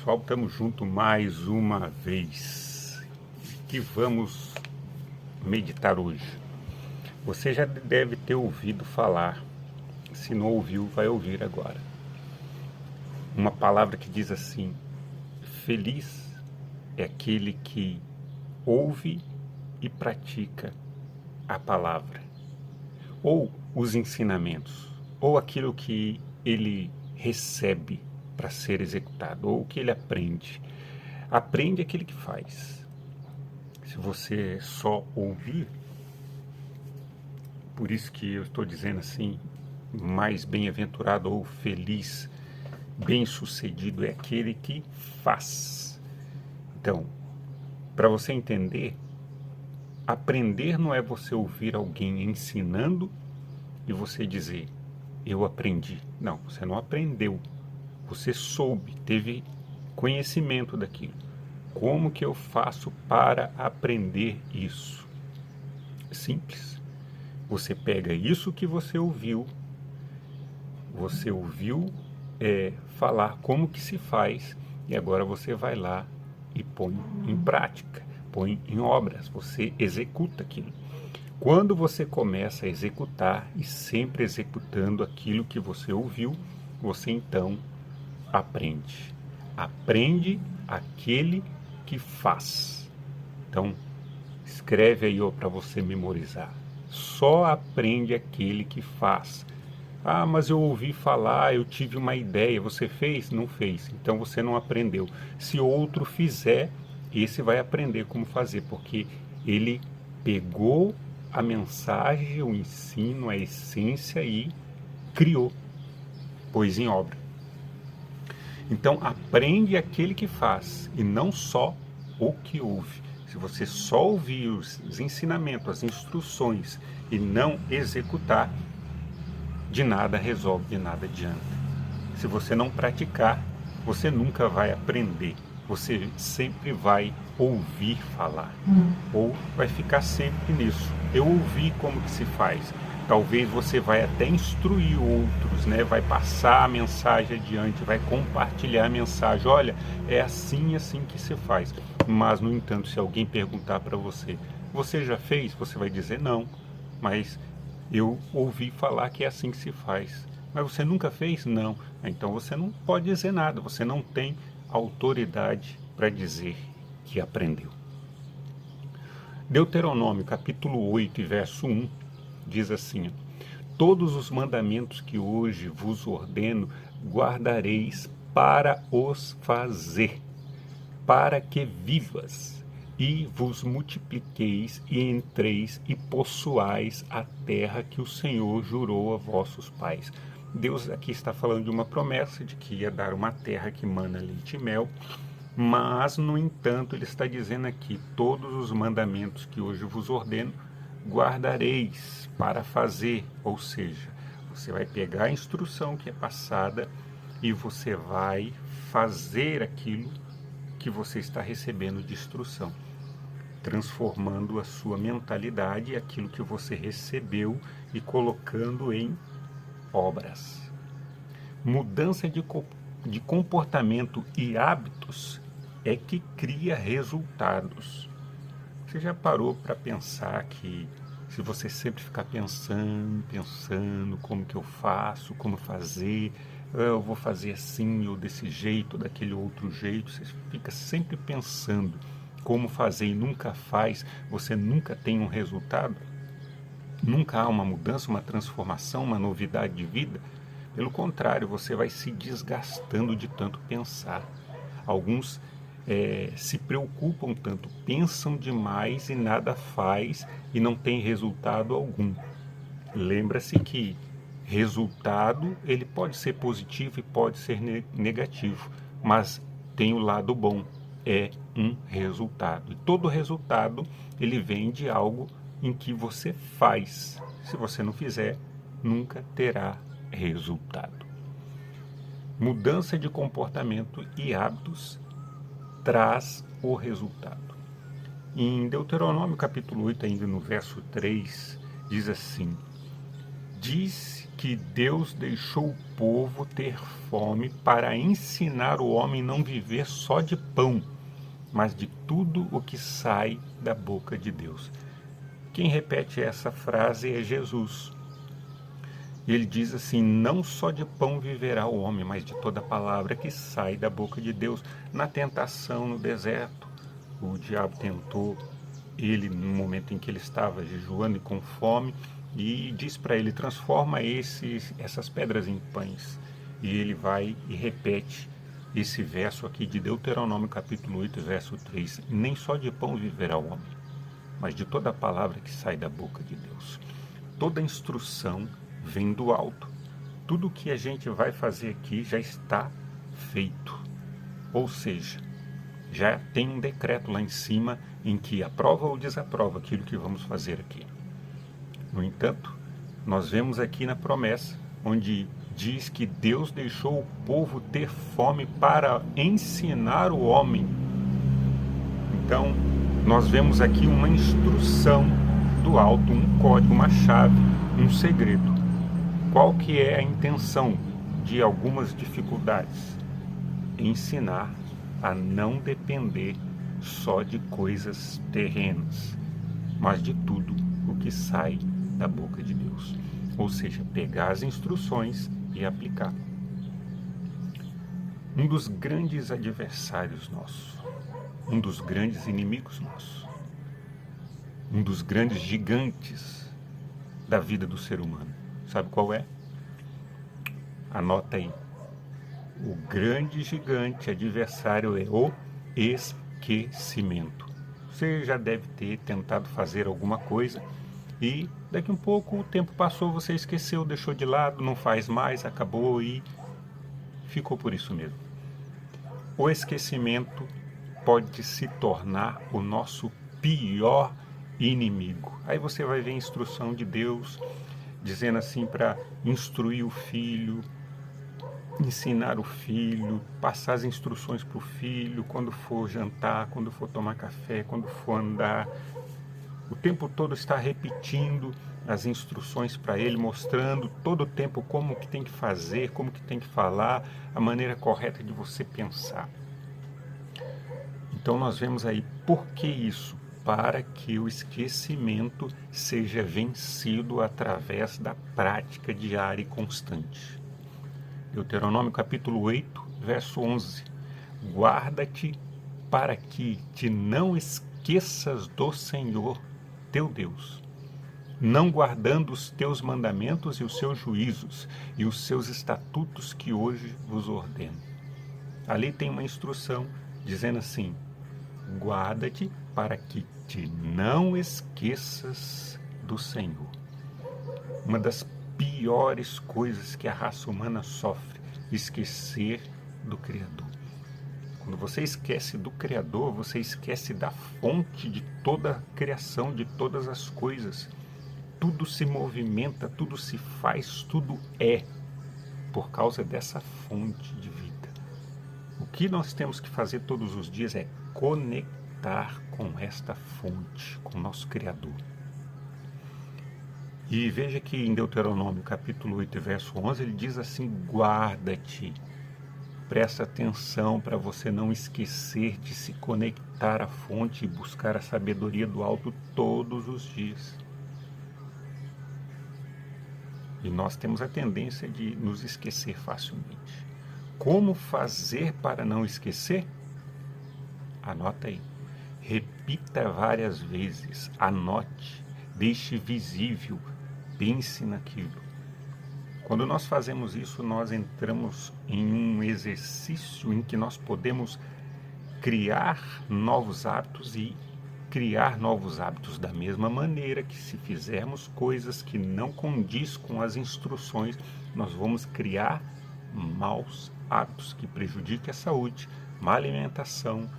pessoal, estamos juntos mais uma vez. Que vamos meditar hoje. Você já deve ter ouvido falar, se não ouviu, vai ouvir agora. Uma palavra que diz assim: feliz é aquele que ouve e pratica a palavra, ou os ensinamentos, ou aquilo que ele recebe para ser executado, ou o que ele aprende. Aprende aquele que faz. Se você só ouvir, por isso que eu estou dizendo assim, mais bem-aventurado ou feliz, bem-sucedido é aquele que faz. Então, para você entender, aprender não é você ouvir alguém ensinando e você dizer, eu aprendi. Não, você não aprendeu. Você soube, teve conhecimento daquilo. Como que eu faço para aprender isso? Simples. Você pega isso que você ouviu falar como que se faz, e agora você vai lá e põe em prática, põe em obras, você executa aquilo. Quando você começa a executar e sempre executando aquilo que você ouviu, você então aprende. Aprende aquele que faz. Então, escreve aí para você memorizar. Só aprende aquele que faz. Ah, mas eu ouvi falar, eu tive uma ideia. Você fez? Não fez. Então você não aprendeu. Se outro fizer, esse vai aprender como fazer, porque ele pegou a mensagem, o ensino, a essência e criou, pôs em obra. Então aprende aquele que faz e não só o que ouve. Se você só ouvir os ensinamentos, as instruções e não executar, de nada resolve, de nada adianta. Se você não praticar, você nunca vai aprender. Você sempre vai ouvir falar. Ou vai ficar sempre nisso. Eu ouvi como que se faz. Talvez você vai até instruir outros, né? Vai passar a mensagem adiante, vai compartilhar a mensagem. Olha, é assim que se faz. Mas, no entanto, se alguém perguntar para você, você já fez? Você vai dizer não. Mas eu ouvi falar que é assim que se faz. Mas você nunca fez? Não. Então você não pode dizer nada. Você não tem autoridade para dizer que aprendeu. Deuteronômio, capítulo 8, verso 1, diz assim: todos os mandamentos que hoje vos ordeno, guardareis para os fazer, para que vivas, e vos multipliqueis, e entreis e possuais a terra que o Senhor jurou a vossos pais. Deus aqui está falando de uma promessa de que ia dar uma terra que mana leite e mel, mas, no entanto, ele está dizendo aqui, todos os mandamentos que hoje vos ordeno, guardareis para fazer, ou seja, você vai pegar a instrução que é passada e você vai fazer aquilo que você está recebendo de instrução, transformando a sua mentalidade, aquilo que você recebeu e colocando em obras. Mudança de comportamento e hábitos é que cria resultados. Você já parou para pensar que se você sempre ficar pensando como que eu faço, como fazer, eu vou fazer assim ou desse jeito, daquele outro jeito, você fica sempre pensando como fazer e nunca faz, você nunca tem um resultado? Nunca há uma mudança, uma transformação, uma novidade de vida? Pelo contrário, você vai se desgastando de tanto pensar. Alguns se preocupam tanto, pensam demais e nada faz e não tem resultado algum. Lembra-se que resultado ele pode ser positivo e pode ser negativo, mas tem o lado bom, é um resultado. E todo resultado ele vem de algo em que você faz. Se você não fizer, nunca terá resultado. Mudança de comportamento e hábitos traz o resultado. Em Deuteronômio capítulo 8, ainda no verso 3, diz assim: diz que Deus deixou o povo ter fome para ensinar o homem não viver só de pão, mas de tudo o que sai da boca de Deus. Quem repete essa frase é Jesus. Ele diz assim: não só de pão viverá o homem, mas de toda palavra que sai da boca de Deus. Na tentação no deserto, o diabo tentou ele no momento em que ele estava jejuando e com fome, e diz para ele: transforma essas pedras em pães. E ele vai e repete esse verso aqui de Deuteronômio capítulo 8, verso 3. Nem só de pão viverá o homem, mas de toda a palavra que sai da boca de Deus. Toda instrução vem do alto. Tudo que a gente vai fazer aqui já está feito. Ou seja, já tem um decreto lá em cima em que aprova ou desaprova aquilo que vamos fazer aqui. No entanto, nós vemos aqui na promessa, onde diz que Deus deixou o povo ter fome para ensinar o homem. Então, nós vemos aqui uma instrução do alto, um código, uma chave, um segredo. Qual que é a intenção de algumas dificuldades? Ensinar a não depender só de coisas terrenas, mas de tudo o que sai da boca de Deus. Ou seja, pegar as instruções e aplicar. Um dos grandes adversários nossos, um dos grandes inimigos nossos, um dos grandes gigantes da vida do ser humano, sabe qual é? Anota aí. O grande gigante adversário é o esquecimento. Você já deve ter tentado fazer alguma coisa e daqui um pouco o tempo passou, você esqueceu, deixou de lado, não faz mais, acabou e ficou por isso mesmo. O esquecimento pode se tornar o nosso pior inimigo. Aí você vai ver a instrução de Deus dizendo assim para instruir o filho, ensinar o filho, passar as instruções para o filho quando for jantar, quando for tomar café, quando for andar. O tempo todo está repetindo as instruções para ele, mostrando todo o tempo como que tem que fazer, como que tem que falar, a maneira correta de você pensar. Então nós vemos aí por que isso? Para que o esquecimento seja vencido através da prática diária e constante. Deuteronômio capítulo 8, verso 11. Guarda-te para que te não esqueças do Senhor, teu Deus, não guardando os teus mandamentos e os seus juízos e os seus estatutos que hoje vos ordeno. Ali tem uma instrução dizendo assim: guarda-te para que te não esqueças do Senhor. Uma das piores coisas que a raça humana sofre, esquecer do Criador. Quando você esquece do Criador, você esquece da fonte de toda a criação, de todas as coisas. Tudo se movimenta, tudo se faz, tudo é por causa dessa fonte de vida. O que nós temos que fazer todos os dias é conectar com esta fonte, com o nosso Criador. E veja que em Deuteronômio capítulo 8, verso 11, ele diz assim: guarda-te, presta atenção para você não esquecer de se conectar à fonte e buscar a sabedoria do alto todos os dias. E nós temos a tendência de nos esquecer facilmente. Como fazer para não esquecer? Anota aí. Repita várias vezes, anote, deixe visível, pense naquilo. Quando nós fazemos isso, nós entramos em um exercício em que nós podemos criar novos hábitos e criar novos hábitos da mesma maneira que se fizermos coisas que não condiz com as instruções, nós vamos criar maus hábitos que prejudiquem a saúde, má alimentação,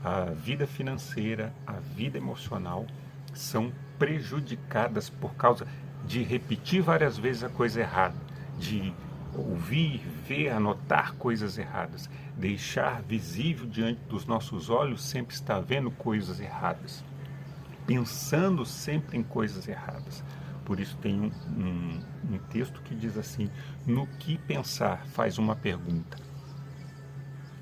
a vida financeira, a vida emocional são prejudicadas por causa de repetir várias vezes a coisa errada, de ouvir, ver, anotar coisas erradas, deixar visível diante dos nossos olhos sempre estar vendo coisas erradas, pensando sempre em coisas erradas. Por isso tem um texto que diz assim: no que pensar, faz uma pergunta.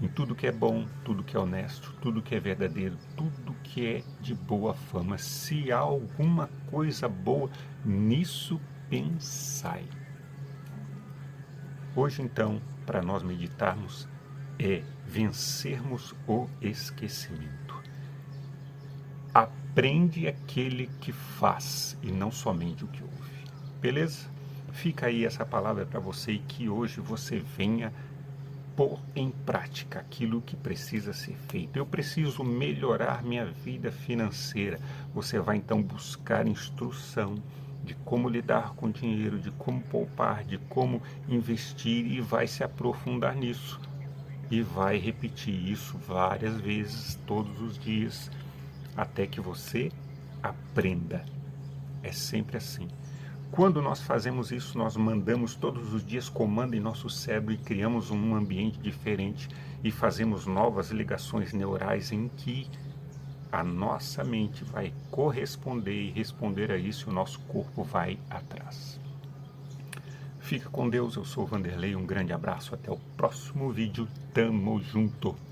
Em tudo que é bom, tudo que é honesto, tudo que é verdadeiro, tudo que é de boa fama, se há alguma coisa boa, nisso pensai. Hoje, então, para nós meditarmos, é vencermos o esquecimento. Aprende aquele que faz e não somente o que ouve. Beleza? Fica aí essa palavra para você e que hoje você venha pôr em prática aquilo que precisa ser feito. Eu preciso melhorar minha vida financeira. Você vai então buscar instrução de como lidar com o dinheiro, de como poupar, de como investir e vai se aprofundar nisso. E vai repetir isso várias vezes, todos os dias, até que você aprenda. É sempre assim. Quando nós fazemos isso, nós mandamos todos os dias comando em nosso cérebro e criamos um ambiente diferente e fazemos novas ligações neurais em que a nossa mente vai corresponder e responder a isso e o nosso corpo vai atrás. Fica com Deus, eu sou o Vanderlei, um grande abraço, até o próximo vídeo, tamo junto!